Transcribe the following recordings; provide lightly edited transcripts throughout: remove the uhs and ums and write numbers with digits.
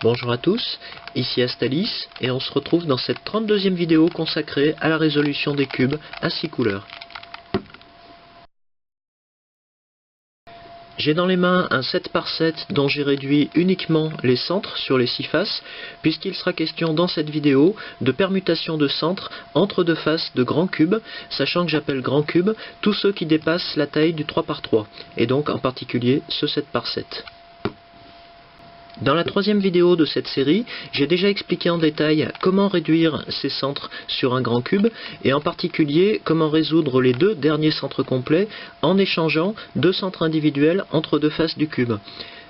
Bonjour à tous, ici Astalis et on se retrouve dans cette 32e vidéo consacrée à la résolution des cubes à 6 couleurs. J'ai dans les mains un 7 par 7 dont j'ai réduit uniquement les centres sur les 6 faces, puisqu'il sera question dans cette vidéo de permutation de centres entre deux faces de grands cubes, sachant que j'appelle grands cubes tous ceux qui dépassent la taille du 3 par 3, et donc en particulier ce 7 par 7. Dans la troisième vidéo de cette série, j'ai déjà expliqué en détail comment réduire ces centres sur un grand cube, et en particulier comment résoudre les deux derniers centres complets en échangeant deux centres individuels entre deux faces du cube.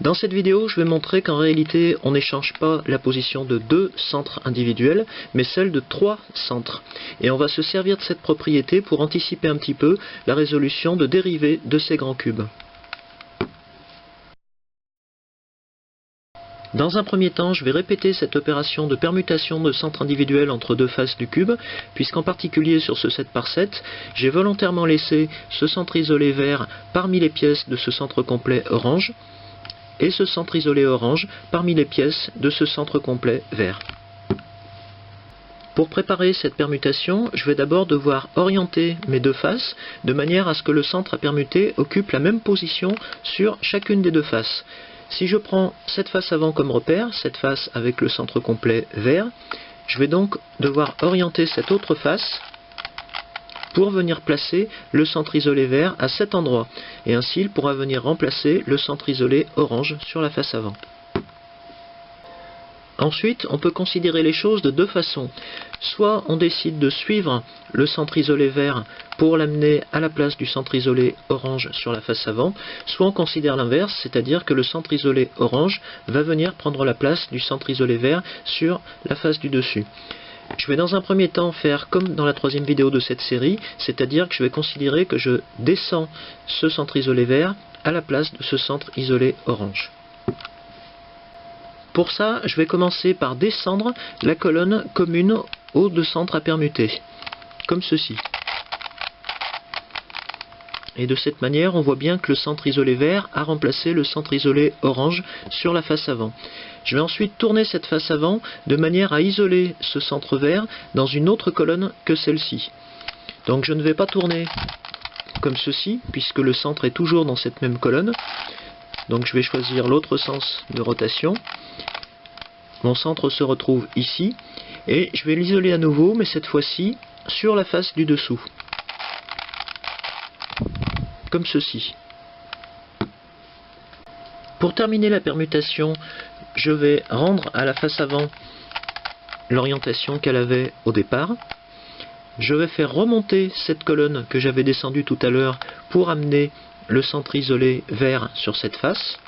Dans cette vidéo, je vais montrer qu'en réalité, on n'échange pas la position de deux centres individuels, mais celle de trois centres. Et on va se servir de cette propriété pour anticiper un petit peu la résolution de dérivées de ces grands cubes. Dans un premier temps, je vais répéter cette opération de permutation de centres individuels entre deux faces du cube, puisqu'en particulier sur ce 7 par 7, j'ai volontairement laissé ce centre isolé vert parmi les pièces de ce centre complet orange, et ce centre isolé orange parmi les pièces de ce centre complet vert. Pour préparer cette permutation, je vais d'abord devoir orienter mes deux faces de manière à ce que le centre à permuter occupe la même position sur chacune des deux faces. Si je prends cette face avant comme repère, cette face avec le centre complet vert, je vais donc devoir orienter cette autre face pour venir placer le centre isolé vert à cet endroit. Et ainsi, il pourra venir remplacer le centre isolé orange sur la face avant. Ensuite, on peut considérer les choses de deux façons. Soit on décide de suivre le centre isolé vert pour l'amener à la place du centre isolé orange sur la face avant, soit on considère l'inverse, c'est-à-dire que le centre isolé orange va venir prendre la place du centre isolé vert sur la face du dessus. Je vais dans un premier temps faire comme dans la troisième vidéo de cette série, c'est-à-dire que je vais considérer que je descends ce centre isolé vert à la place de ce centre isolé orange. Pour ça, je vais commencer par descendre la colonne commune aux deux centres à permuter, comme ceci. Et de cette manière, on voit bien que le centre isolé vert a remplacé le centre isolé orange sur la face avant. Je vais ensuite tourner cette face avant de manière à isoler ce centre vert dans une autre colonne que celle-ci. Donc je ne vais pas tourner comme ceci, puisque le centre est toujours dans cette même colonne. Donc je vais choisir l'autre sens de rotation. Mon centre se retrouve ici. Et je vais l'isoler à nouveau, mais cette fois-ci sur la face du dessous. Comme ceci. Pour terminer la permutation, je vais rendre à la face avant l'orientation qu'elle avait au départ. Je vais faire remonter cette colonne que j'avais descendue tout à l'heure pour amener le centre isolé vert sur cette face.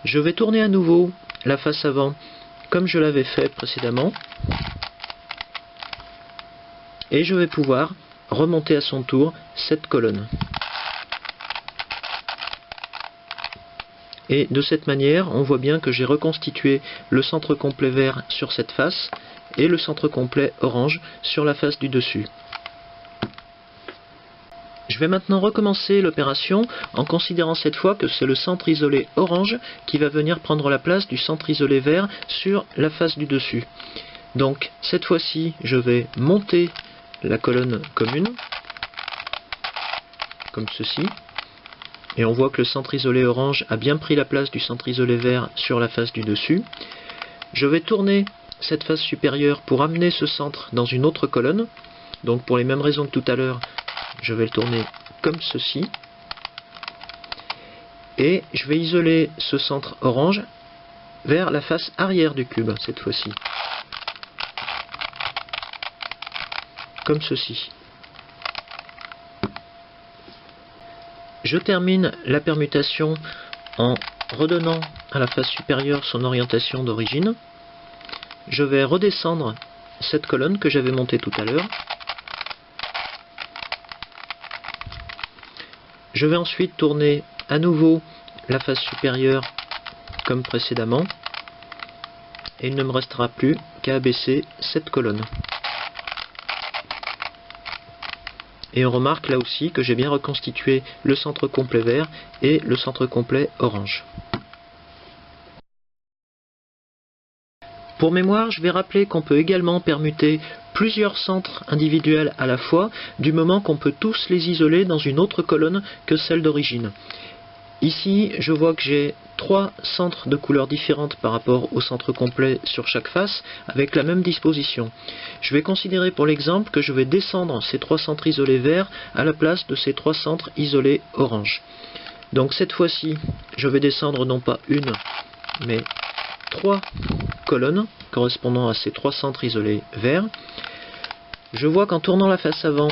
Je vais tourner à nouveau la face avant comme je l'avais fait précédemment. Et je vais pouvoir remonter à son tour cette colonne. Et de cette manière, on voit bien que j'ai reconstitué le centre complet vert sur cette face et le centre complet orange sur la face du dessus. Je vais maintenant recommencer l'opération en considérant cette fois que c'est le centre isolé orange qui va venir prendre la place du centre isolé vert sur la face du dessus. Donc cette fois-ci, je vais monter la colonne commune, comme ceci. Et on voit que le centre isolé orange a bien pris la place du centre isolé vert sur la face du dessus. Je vais tourner cette face supérieure pour amener ce centre dans une autre colonne. Donc pour les mêmes raisons que tout à l'heure, je vais le tourner comme ceci. Et je vais isoler ce centre orange vers la face arrière du cube, cette fois-ci. Comme ceci. Je termine la permutation en redonnant à la face supérieure son orientation d'origine. Je vais redescendre cette colonne que j'avais montée tout à l'heure. Je vais ensuite tourner à nouveau la face supérieure comme précédemment. Et il ne me restera plus qu'à abaisser cette colonne. Et on remarque là aussi que j'ai bien reconstitué le centre complet vert et le centre complet orange. Pour mémoire, je vais rappeler qu'on peut également permuter plusieurs centres individuels à la fois, du moment qu'on peut tous les isoler dans une autre colonne que celle d'origine. Ici, je vois que j'ai 3 centres de couleurs différentes par rapport au centre complet sur chaque face, avec la même disposition. Je vais considérer pour l'exemple que je vais descendre ces 3 centres isolés verts à la place de ces 3 centres isolés orange. Donc cette fois-ci, je vais descendre non pas une, mais 3 colonnes correspondant à ces 3 centres isolés verts. Je vois qu'en tournant la face avant,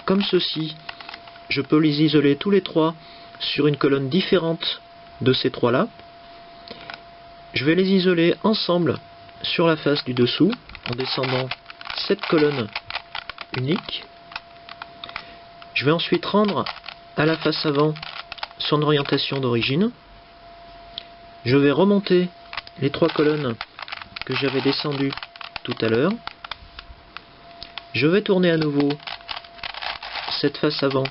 comme ceci, je peux les isoler tous les 3 sur une colonne différente de ces 3 là. Je vais les isoler ensemble sur la face du dessous en descendant cette colonne unique. Je vais ensuite rendre à la face avant son orientation d'origine. Je vais remonter les 3 colonnes que j'avais descendues tout à l'heure. Je vais tourner à nouveau cette face avant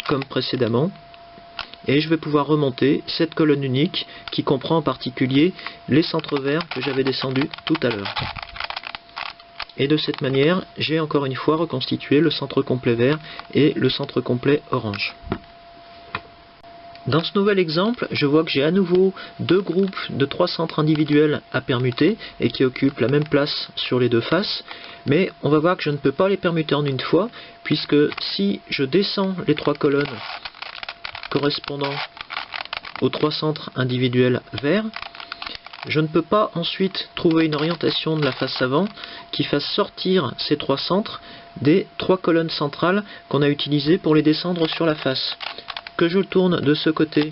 comme précédemment. Et je vais pouvoir remonter cette colonne unique qui comprend en particulier les centres verts que j'avais descendus tout à l'heure. Et de cette manière, j'ai encore une fois reconstitué le centre complet vert et le centre complet orange. Dans ce nouvel exemple, je vois que j'ai à nouveau 2 groupes de 3 centres individuels à permuter et qui occupent la même place sur les 2 faces. Mais on va voir que je ne peux pas les permuter en une fois, puisque si je descends les 3 colonnes correspondant aux 3 centres individuels verts, je ne peux pas ensuite trouver une orientation de la face avant qui fasse sortir ces 3 centres des 3 colonnes centrales qu'on a utilisées pour les descendre sur la face. Que je tourne de ce côté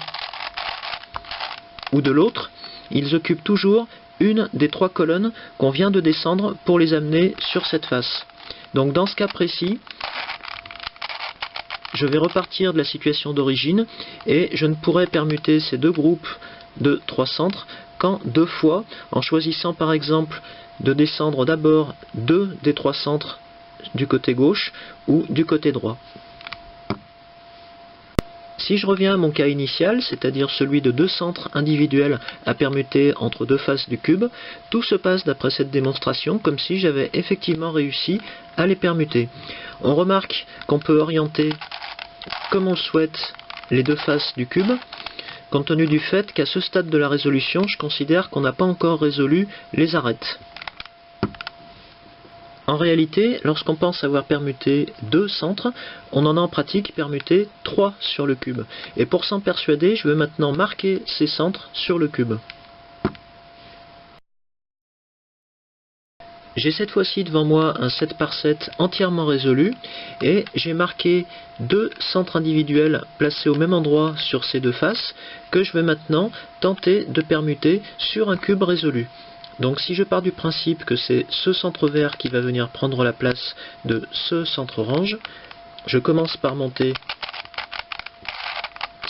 ou de l'autre, ils occupent toujours une des 3 colonnes qu'on vient de descendre pour les amener sur cette face. Donc dans ce cas précis, je vais repartir de la situation d'origine et je ne pourrai permuter ces 2 groupes de 3 centres qu'en 2 fois, en choisissant par exemple de descendre d'abord 2 des 3 centres du côté gauche ou du côté droit. Si je reviens à mon cas initial, c'est-à-dire celui de 2 centres individuels à permuter entre 2 faces du cube, tout se passe d'après cette démonstration comme si j'avais effectivement réussi à les permuter. On remarque qu'on peut orienter comme on le souhaite les 2 faces du cube, compte tenu du fait qu'à ce stade de la résolution, je considère qu'on n'a pas encore résolu les arêtes. En réalité, lorsqu'on pense avoir permuté 2 centres, on en a en pratique permuté 3 sur le cube. Et pour s'en persuader, je vais maintenant marquer ces centres sur le cube. J'ai cette fois-ci devant moi un 7 par 7 entièrement résolu et j'ai marqué 2 centres individuels placés au même endroit sur ces 2 faces que je vais maintenant tenter de permuter sur un cube résolu. Donc si je pars du principe que c'est ce centre vert qui va venir prendre la place de ce centre orange, je commence par monter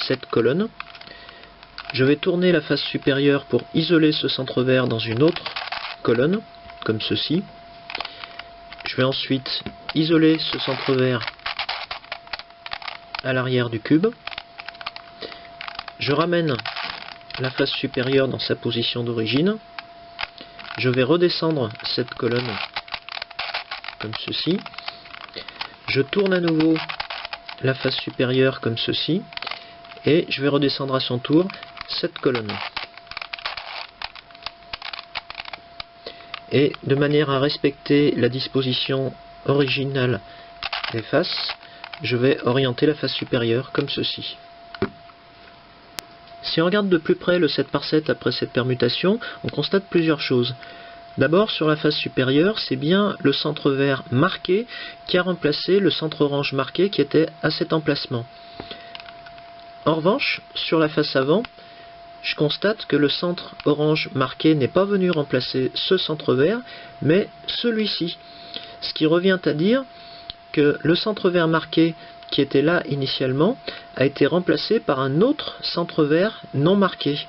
cette colonne. Je vais tourner la face supérieure pour isoler ce centre vert dans une autre colonne, comme ceci. Je vais ensuite isoler ce centre vert à l'arrière du cube. Je ramène la face supérieure dans sa position d'origine. Je vais redescendre cette colonne comme ceci. Je tourne à nouveau la face supérieure comme ceci. Et je vais redescendre à son tour cette colonne. Et de manière à respecter la disposition originale des faces, je vais orienter la face supérieure comme ceci. Si on regarde de plus près le 7 par 7 après cette permutation, on constate plusieurs choses. D'abord, sur la face supérieure, c'est bien le centre vert marqué qui a remplacé le centre orange marqué qui était à cet emplacement. En revanche, sur la face avant, je constate que le centre orange marqué n'est pas venu remplacer ce centre vert, mais celui-ci. Ce qui revient à dire que le centre vert marqué qui était là initialement a été remplacé par un autre centre vert non marqué.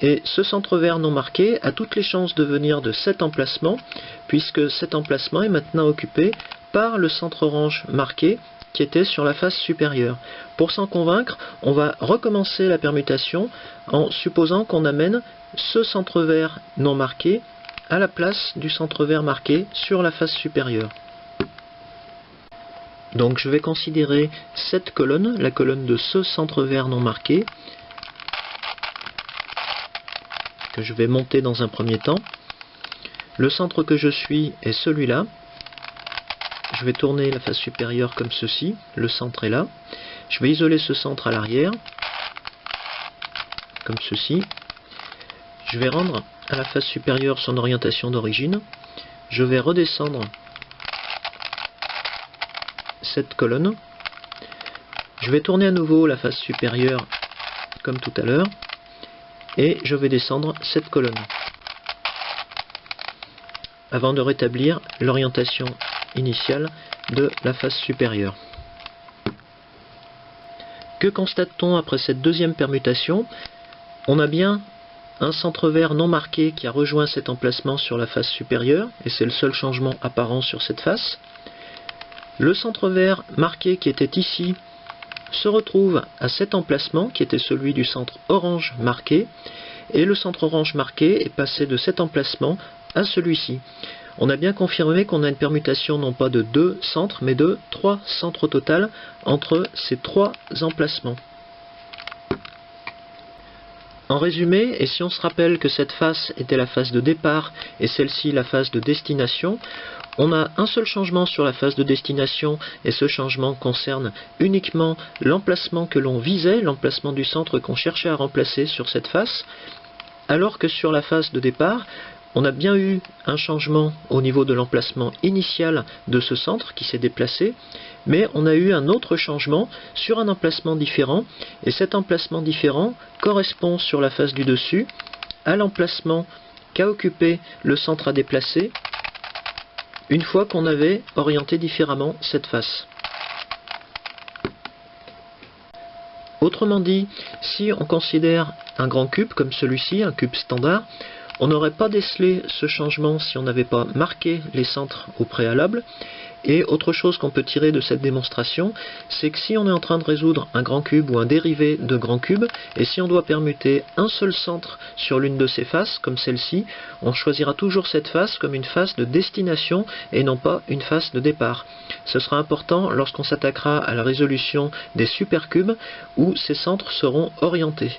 Et ce centre vert non marqué a toutes les chances de venir de cet emplacement, puisque cet emplacement est maintenant occupé par le centre orange marqué qui était sur la face supérieure. Pour s'en convaincre, on va recommencer la permutation en supposant qu'on amène ce centre vert non marqué à la place du centre vert marqué sur la face supérieure. Donc je vais considérer cette colonne, la colonne de ce centre vert non marqué, que je vais monter dans un premier temps. Le centre que je suis est celui-là. Je vais tourner la face supérieure comme ceci, le centre est là. Je vais isoler ce centre à l'arrière, comme ceci. Je vais rendre à la face supérieure son orientation d'origine. Je vais redescendre cette colonne. Je vais tourner à nouveau la face supérieure comme tout à l'heure. Et je vais descendre cette colonne avant de rétablir l'orientation initiale de la face supérieure. Que constate-t-on après cette deuxième permutation? On a bien un centre vert non marqué qui a rejoint cet emplacement sur la face supérieure, et c'est le seul changement apparent sur cette face. Le centre vert marqué qui était ici se retrouve à cet emplacement qui était celui du centre orange marqué, et le centre orange marqué est passé de cet emplacement à celui-ci. On a bien confirmé qu'on a une permutation non pas de 2 centres, mais de 3 centres au total entre ces 3 emplacements. En résumé, et si on se rappelle que cette face était la face de départ et celle-ci la face de destination, on a un seul changement sur la face de destination, et ce changement concerne uniquement l'emplacement que l'on visait, l'emplacement du centre qu'on cherchait à remplacer sur cette face, alors que sur la face de départ, on a bien eu un changement au niveau de l'emplacement initial de ce centre qui s'est déplacé, mais on a eu un autre changement sur un emplacement différent, et cet emplacement différent correspond sur la face du dessus à l'emplacement qu'a occupé le centre à déplacer une fois qu'on avait orienté différemment cette face. Autrement dit, si on considère un grand cube comme celui-ci, un cube standard, on n'aurait pas décelé ce changement si on n'avait pas marqué les centres au préalable. Et autre chose qu'on peut tirer de cette démonstration, c'est que si on est en train de résoudre un grand cube ou un dérivé de grand cube, et si on doit permuter un seul centre sur l'une de ces faces, comme celle-ci, on choisira toujours cette face comme une face de destination et non pas une face de départ. Ce sera important lorsqu'on s'attaquera à la résolution des supercubes où ces centres seront orientés.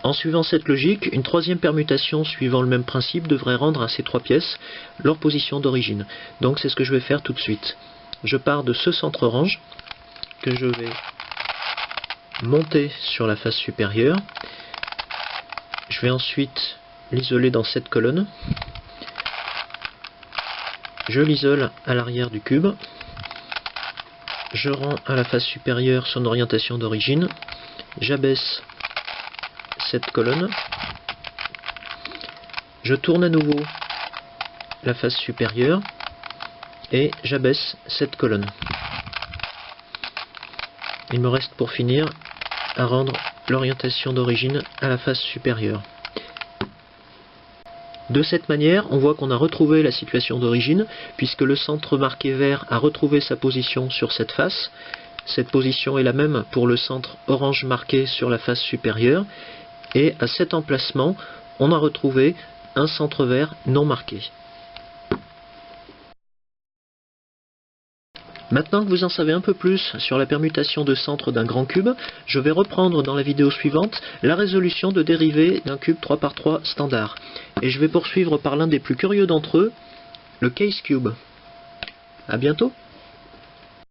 En suivant cette logique, une troisième permutation suivant le même principe devrait rendre à ces 3 pièces leur position d'origine. Donc c'est ce que je vais faire tout de suite. Je pars de ce centre orange que je vais monter sur la face supérieure. Je vais ensuite l'isoler dans cette colonne. Je l'isole à l'arrière du cube. Je rends à la face supérieure son orientation d'origine. J'abaisse cette colonne, je tourne à nouveau la face supérieure et j'abaisse cette colonne. Il me reste pour finir à rendre l'orientation d'origine à la face supérieure. De cette manière, on voit qu'on a retrouvé la situation d'origine puisque le centre marqué vert a retrouvé sa position sur cette face. Cette position est la même pour le centre orange marqué sur la face supérieure. Et à cet emplacement, on a retrouvé un centre vert non marqué. Maintenant que vous en savez un peu plus sur la permutation de centre d'un grand cube, je vais reprendre dans la vidéo suivante la résolution de dérivée d'un cube 3×3 standard. Et je vais poursuivre par l'un des plus curieux d'entre eux, le case cube. À bientôt!